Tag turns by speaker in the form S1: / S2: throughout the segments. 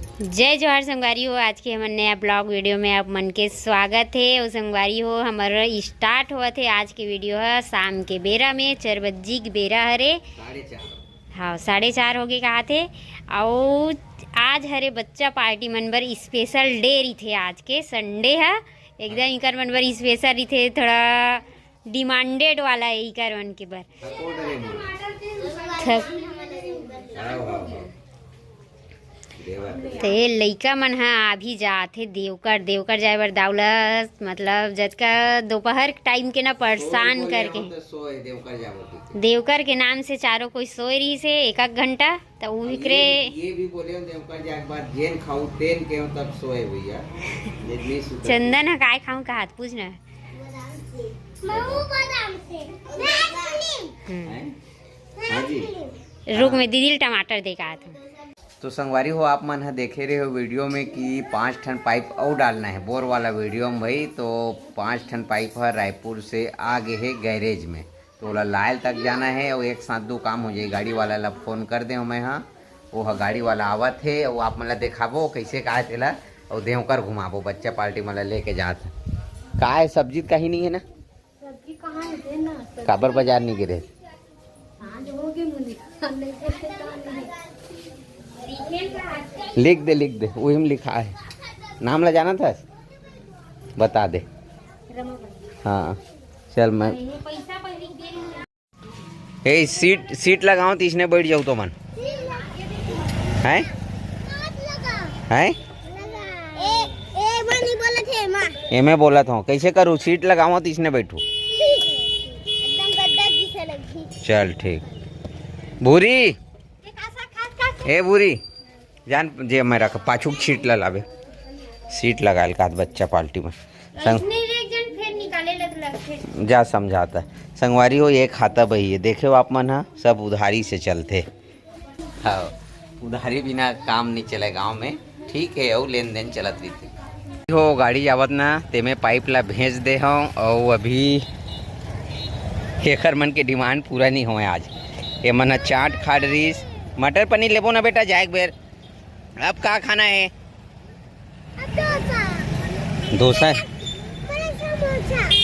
S1: जय जोहार संगवारी हो। आज के हमारे नया ब्लॉग वीडियो में आप मन के स्वागत है। और संगवारी हो हमारा स्टार्ट हुआ थे आज के वीडियो है शाम के बेरा में 4 बजे की बेरा हरे 4:30। हाँ 4:30 हो गए कहा थे। और आज हरे बच्चा पार्टी मनबर स्पेशल डे रही थे। आज के संडे है एकदम इकर मनबर स्पेशल रही थे, थोड़ा डिमांडेड वाला है इकर मन के बर। तो ये लइका मन हाँ अभी जाते देवकर जाए बर दावलस, मतलब जज का दोपहर टाइम के ना परेशान करके देवकर के नाम से चारों कोई सोए रही से एक घंटा। तो ये भी बोले देवकर जाए बाद जेन खाऊ तेन के तब सोए भैया। चंदन है काय खाऊं का हाथ पूछना रुक में दीदी टमाटर देखा था।
S2: तो संगवारी हो आप मन है देखे रहे हो वीडियो में कि 5 टन पाइप और डालना है बोर वाला वीडियो में भाई। तो 5 टन पाइप है रायपुर से आगे है गैरेज में, तो बोला लायल तक जाना है और एक साथ 2 काम हो जाए। गाड़ी वाला ला फ़ोन कर दे मैं हाँ वो गाड़ी वाला आवत है वो आप मतलब देखाबो कैसे का तेला और देवकर घुमाबो बच्चा पार्टी मतलब लेके जात का है। सब्जी कहीं नहीं है ना,
S3: सब्जी कहाँ है ना
S2: काबर बाजार नहीं गिरे। लिख दे वही में लिखा है नाम ला जाना था बता दे। हाँ चल मैं ए सीट लगाऊं तो इसने बैठ जाऊँ तो मन है ये मैं बोला था कैसे करूँ सीट लगाऊं तो इसने बैठू। चल ठीक भूरी ए भूरी जान जे मैं रख पाछू सीट ला लावे सीट लगा का बच्चा पार्टी में संग जा समझाता संगवारी हो ये खाता बही है देखे हो आप मन हाँ सब उधारी से चलते। हाँ उधारी बिना काम नहीं चले गांव में, ठीक है और लेन देन चलत रही थी हो। गाड़ी आवत ना ते में पाइप ला भेज दे हूँ और अभी एकर मन के डिमांड पूरा नहीं हुए। आज ये मन चाट खा रही मटर पनीर लेबो ना बेटा जाए बेर। अब क्या खाना है? डोसा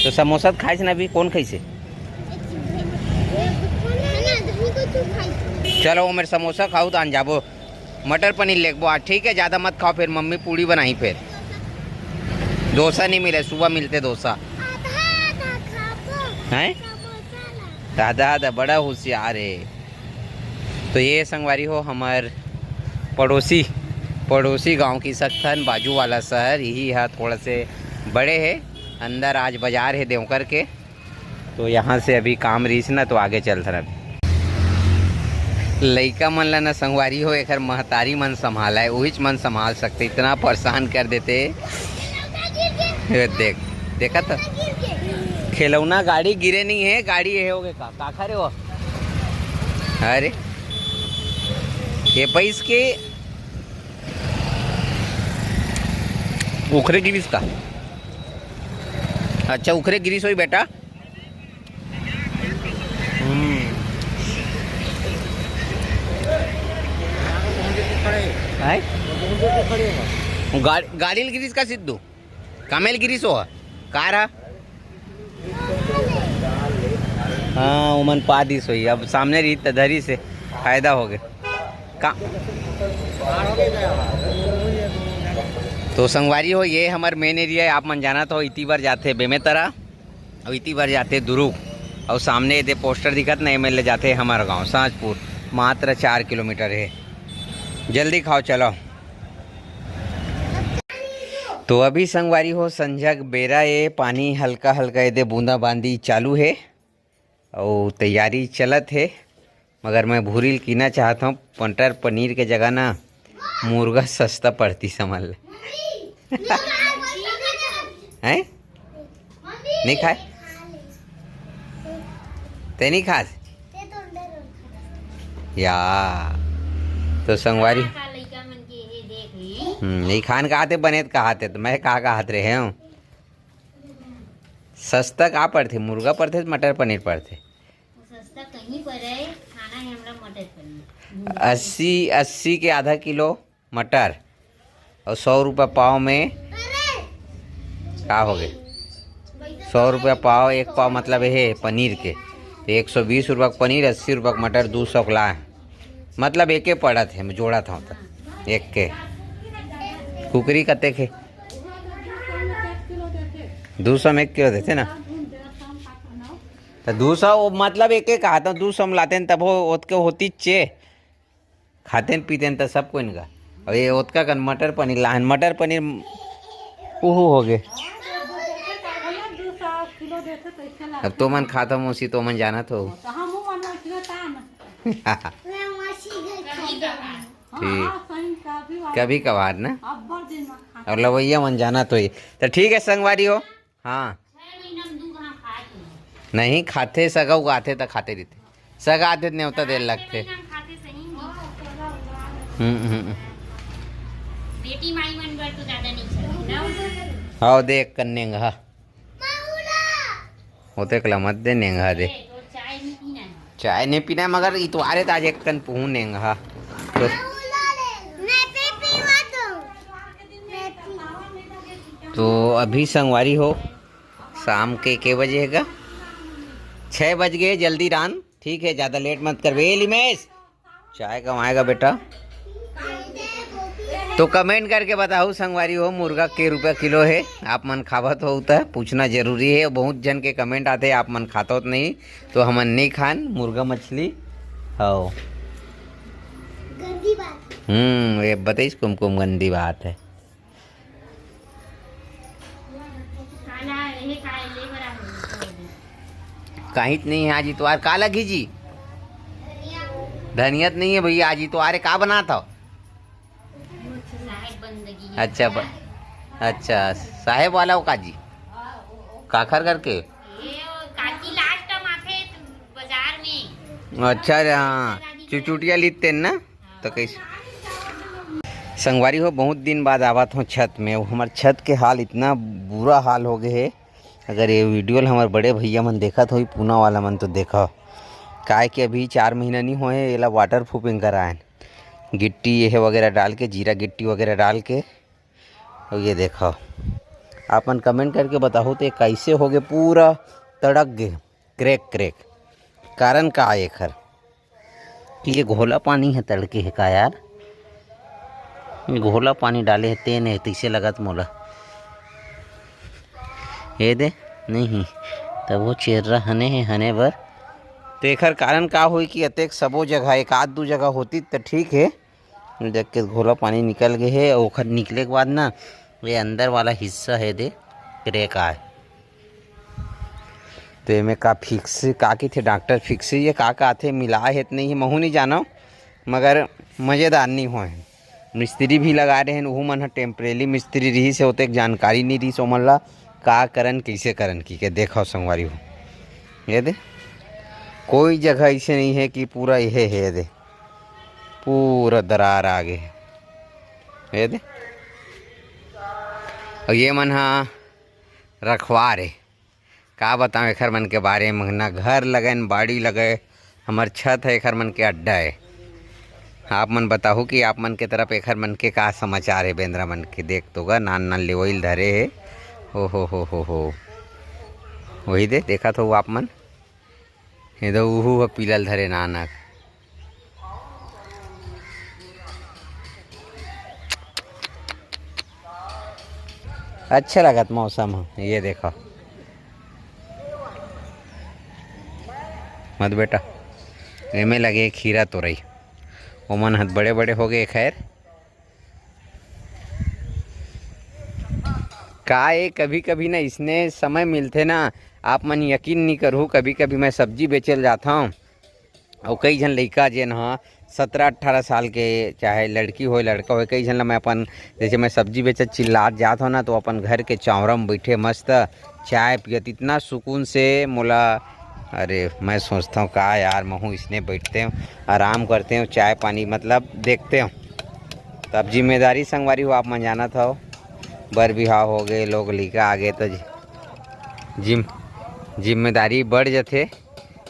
S2: तो समोसा खाए ना अभी कौन खाई। चलो मेरे समोसा खाओ तो आन जाबो मटर पनीर लेबो आज, ठीक है ज़्यादा मत खाओ फिर मम्मी पूड़ी बनाई फिर। डोसा नहीं मिले सुबह मिलते डोसा हैं दादा बड़ा होशियार है। तो ये संगवारी हो हमार पड़ोसी गांव की सख्तन बाजू वाला शहर यही है, थोड़ा से बड़े है अंदर। आज बाजार है देवकर के, तो यहाँ से अभी काम रीस ना तो आगे चल रहा। लइका मन ला ना संगवारी हो एक महतारी मन संभाला है वही मन संभाल सकते, इतना परेशान कर देते। देखा था खिलौना गाड़ी गिरे नहीं है, गाड़ी है होगे का खा रहे हो। अरे ये पैस के उखरे गिरीश का अच्छा उखरे गिरीश हो बेटा। गाड़ी गिरीश का सिद्धू कामेल गिरीश हो कार हाँ उमन पादिस हुई अब सामने रही तधरी से फायदा हो गया का। तो संगवारी हो ये हमारे मेन एरिया है, आप मन जाना तो इतनी बार जाते बेमेतरा और इतनी बार जाते दुरुक और सामने दे पोस्टर दिखत नहीं मिल जाते हमारा गांव सांचपुर मात्र 4 किलोमीटर है। जल्दी खाओ चलो। तो अभी संगवारी हो संजक बेरा ये पानी हल्का हल्का ये दे बूंदा बांदी चालू है और तैयारी चलत है। मगर मैं भूरील कीना चाहता हूँ मटर पनीर के जगह ना मुर्गा सस्ता पड़ती समझ ले। हैं नहीं खाए ते नहीं खास या तो संगवारी नहीं खान कहाते बने कहाते तो मैं कहा रहे हूँ सस्ता कहाँ पड़ते मुर्गा पड़ते मटर पनीर पड़ते
S1: सस्ता कहीं पर है, खाना है हमरा मटर पनीर।
S2: 80 के आधा किलो मटर और 100 रुपये पाव में क्या हो गए 100 रुपये पाव, एक पाव मतलब है पनीर के, तो 120 रुपये का पनीर, 80 रुपये का मटर, 200 का ला, मतलब एक पड़ा थे, मैं जोड़ा था तो एक के कुकरी कते के 200 में 1 किलो देते ना, तो 200 मतलब एक कहा था 200 में लाते तब वो ओत के होती चे खाते पीते तो सब कोई इनका। और ये ओत का मटर पनीर लाहन, मटर पनीर ओहो हो गए। अब तो मन खाता मौसी तो मन जाना तो ठीक, कभी कभार ना, और लवैया मन जाना तो ही तो ठीक है संगवारी हो। हाँ नहीं खाते सगा उगाते तो खाते रहते, सगा आते नहीं होता देर लगते।
S1: बेटी माई मन बर तो ज्यादा नहीं चलती ना।
S2: हाँ देख कर नेंगा होते कला मत दे नेंगा दे,
S1: तो चाय नहीं पीना है।
S2: चाय नहीं पीना है, मगर इतवारे तो आज एक कन पहू नेंगा तो, तो अभी संगवारी हो शाम के बजे हैगा 6 बज गए, जल्दी रान ठीक है, ज़्यादा लेट मत कर बे लिमेश, चाय कमाएगा बेटा। तो कमेंट करके बताओ संगवारी हो मुर्गा के रुपये किलो है, आप मन खावत हो तो पूछना जरूरी है। बहुत जन के कमेंट आते हैं आप मन खाता हो नहीं, तो हमन नहीं खान मुर्गा मछली। हो
S3: गंदी बात।
S2: ये बताइस कुमकुम गंदी बात है। कहीं नहीं है आज इतवार, का लगी जी धनियत नहीं है भैया, आज इतवार का बना था। अच्छा अच्छा साहेब वाला हो काजी काखर करके
S1: बाजार में।
S2: अच्छा हाँ चुचुटिया लीते ना, तो कैसे संगवारी हो बहुत दिन बाद आवत हूँ छत में। हमारे छत के हाल इतना बुरा हाल हो गए है, अगर ये वीडियो हमारे बड़े भैया मन देखा तो पूना वाला मन तो देखा काय कि अभी 4 महीना नहीं हुए ये ला वाटर प्रूफिंग कराए, गिट्टी ये वगैरह डाल के, जीरा गिट्टी वगैरह डाल के। और ये देखो आपन कमेंट करके बताओ तो ये कैसे हो गए पूरा तड़क गए, क्रेक कारण का आए खर कि ये घोला पानी है तड़के है का यार, ये घोला पानी डाले है तेन है तैसे लगत मोला ये दे नहीं, तब वो चेर्रा हने बर तो एकर कारण का हुई कि अतेक सबो जगह एक आध 2 जगह होती तो ठीक है, जब के घोला पानी निकल गए है। और ओखर निकले के बाद ना ये अंदर वाला हिस्सा है दे क्रेक आए, तो ये में का फिक्स का की थे डॉक्टर फिक्स ये का थे मिलाए है नहीं महू नहीं जाना, मगर मज़ेदार नहीं हुए। मिस्त्री भी लगा रहे हैं वो मन टेम्परेरी मिस्त्री रही से होते जानकारी नहीं रही सो मन ला का करन कैसे करन की के देखो संगवारी हो ये दे कोई जगह ऐसे नहीं है कि पूरा यह है दे पूरा दरार आ गए ये दे। और ये मन हाँ रखवार है का बताऊँ एखर मन के बारे में, ना घर लगे न बाड़ी लगे, हमार छत है एखर मन के अड्डा है। आप मन बताओ कि आप मन के तरफ एखर मन के का समाचार है बेंद्रा मन के, देख तो गा नान लेवल धरे है हो वही दे देखा तो आप मन इधर उहू पीलल धरे नानक। अच्छा लगत मौसम ये देखो मत बेटा एमे लगे खीरा तोरई ओमन हाथ बड़े बड़े हो गए। खैर का ये कभी कभी ना इसने समय मिलते ना, आप मन यकीन नहीं करूँ, कभी कभी मैं सब्जी बेचल जाता हूँ और कई जन लड़का जेन हाँ 17-18 साल के चाहे लड़की हो लड़का हो, कई जन ला मैं अपन जैसे मैं सब्जी बेचत चिल्लात जाता हूँ ना, तो अपन घर के चौरा में बैठे मस्त चाय पियत इतना सुकून से मोला, अरे मैं सोचता हूँ का यार महू इसने बैठते हूँ आराम करते हूँ चाय पानी मतलब देखते हूँ। तब जिम्मेदारी संगवारी हो आप मन जाना था बर बिहाव हो गए लोग लिखा आ गए तो जिम्मेदारी बढ़ जाते,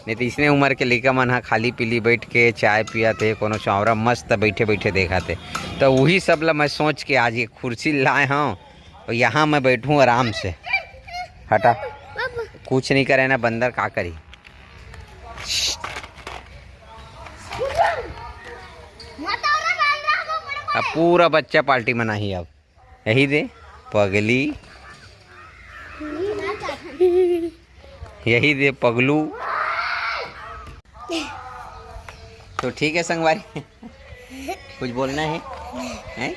S2: नहीं तो इसने उम्र के लड़का मन हा खाली पीली बैठ के चाय पिया थे कोनो चौरा मस्त बैठे बैठे देखा थे। तो वही सब ला मैं सोच के आज ये कुर्सी लाए हूँ और यहाँ मैं बैठूँ आराम से। हटा, कुछ नहीं करे ना बंदर, का करी। अब पूरा बच्चा पार्टी मना ही। अब यही दे पगली, यही दे पगलू। तो ठीक है संगवारी, कुछ बोलना है, हैं?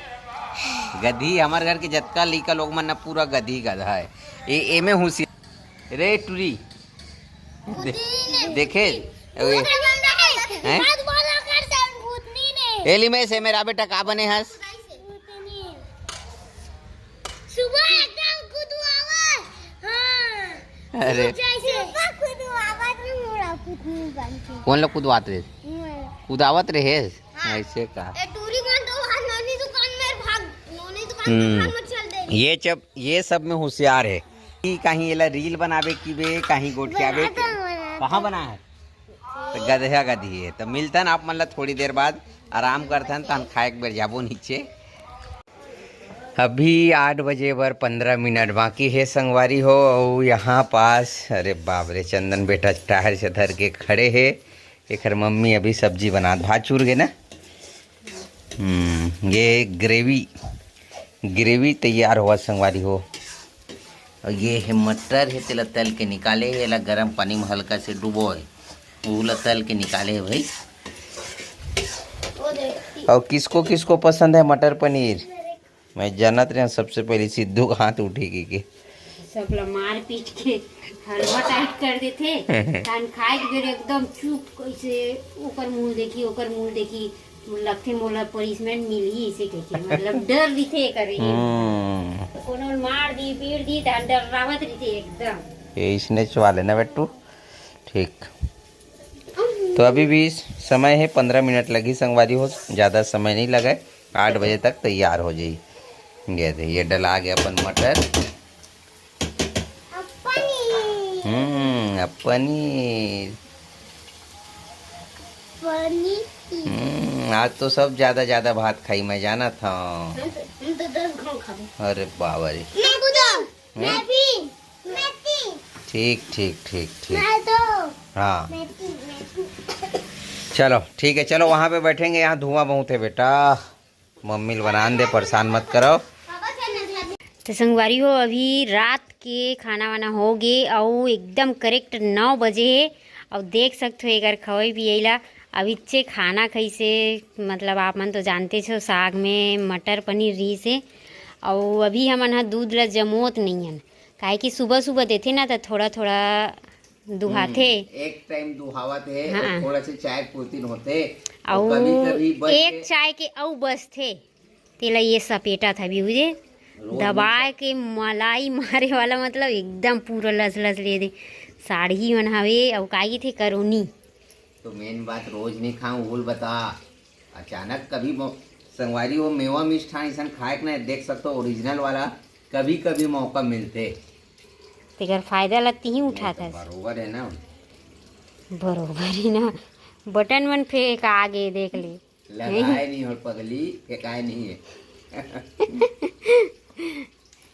S2: गधी हमारे घर के जतका लइका लोग मन ना पूरा गधी गधा है। ए में होशियार रे टूरी देखे हैं? एली में से मेरा बेटा का बने हंस
S3: सुबह एकदम कुदवावा। हाँ।
S2: अरे कौन लोग कुदवात रहे, कुदावत रहे ऐसे का। ये सब में होशियार है कि कहीं एला रील बनावे की बे, कहीं गोटियावे कहाँ बना है। तो गधा गधी है। तो मिलतन आप मतलब थोड़ी देर बाद आराम करतन, तन खाए के बेर जाबो नीचे। अभी 8 बजे बर 15 मिनट बाकी है संगवारी हो। और यहाँ पास अरे बाप रे चंदन बेटा टायर से धर के खड़े है। एक मम्मी अभी सब्जी बना, भात चूर गए ना। ये ग्रेवी तैयार हुआ संगवारी हो। और ये है मटर है, तेला तल के निकाले है, ला गर्म पानी में हल्का से डुबो है, वो तल के निकाले है भाई। और किसको किसको पसंद है मटर पनीर, मैं जानत रहा सबसे पहले सिद्धू का हाथ उठेगी के
S1: सब लोग मार पीट के हलवा टाइट कर देते। कान खाए के बेर एकदम चुप, कैसे ओकर मुंह देखी लगथे मोला पनिशमेंट मिली इसे कह मतलब डर रही करे। कोनो मार दी पीट दी त डरावत रही एकदम।
S2: ये इसने चुआ लेना बेटू, ठीक। तो अभी भी समय है 15 मिनट लगी संगवारी हो, ज़्यादा समय नहीं लगा। 8 बजे तक तैयार हो जाए। ये डला गया अपन मटर। पनीर आज तो सब ज्यादा भात खाई, मैं जाना था। अरे बाबा रे, ठीक हाँ चलो ठीक है, चलो वहाँ पे बैठेंगे। यहाँ धुआं बहुत है बेटा, मम्मी बनान दे, परेशान मत करो।
S1: तो संगवारी हो अभी रात के खाना वाना हो गए और एकदम करेक्ट 9 बजे है। और देख सकते हो एक खवाई पियला अभी चे खाना कैसे, मतलब आप मन तो जानते छो साग में मटर पनीर रही से। और अभी हमन हा दूध ला जमोत नहीं हन, काहे कि सुबह सुबह देते ना तो थोड़ा दुहाथे।
S2: एक टाइम दुहावत है।
S1: हाँ।
S2: थोड़ा से चाय प्रोटीन होते
S1: और
S2: कभी
S1: एक चाय के औ बस थे तेला ये सपेटा था भी मुझे दबाए के मलाई मारे वाला, मतलब एकदम पूरा लस ले दे साड़ी मन हवे। और काई थे करोनी
S2: तो मेन बात रोज नहीं खाऊं, भूल बता। अचानक कभी संगवारी हो मेवा मिष्ठान ऐसा खाए के नहीं देख सकते, ओरिजिनल वाला कभी कभी मौका मिलते
S1: तेकर फायदा लगती ही उठाता है।
S2: बरोबर है ना,
S1: बरोबर ही ना। बटन मन फेंक आगे देख ले,
S2: लगाए नहीं और पगली फेंकाए नहीं है।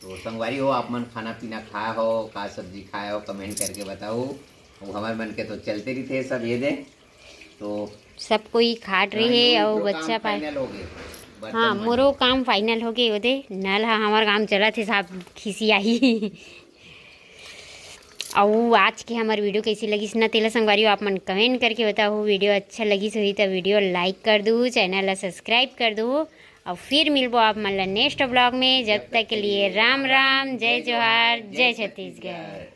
S2: तो संगवारी हो आप मन खाना पीना खाया हो, का सब्जी खाया हो, कमेंट करके बताओ। वो हमारे मन के तो चलते ही थे सब। ये दे तो सब
S1: कोई खाट रही है और बच्चा पाए। हाँ मोरो काम फाइनल हो गए ओदे नल हा हमार काम चला थे साहब खिसियाही। और आज के हमारे वीडियो कैसी लगी ना तेला संगवारी आप मन कमेंट करके बताओ। वीडियो अच्छा लगी सही तो वीडियो लाइक कर दो, चैनल ला सब्सक्राइब कर दो। और फिर मिलबो आप मन ला नेक्स्ट ब्लॉग में। जब तक के लिए राम राम, जय जोहार, जय छत्तीसगढ़।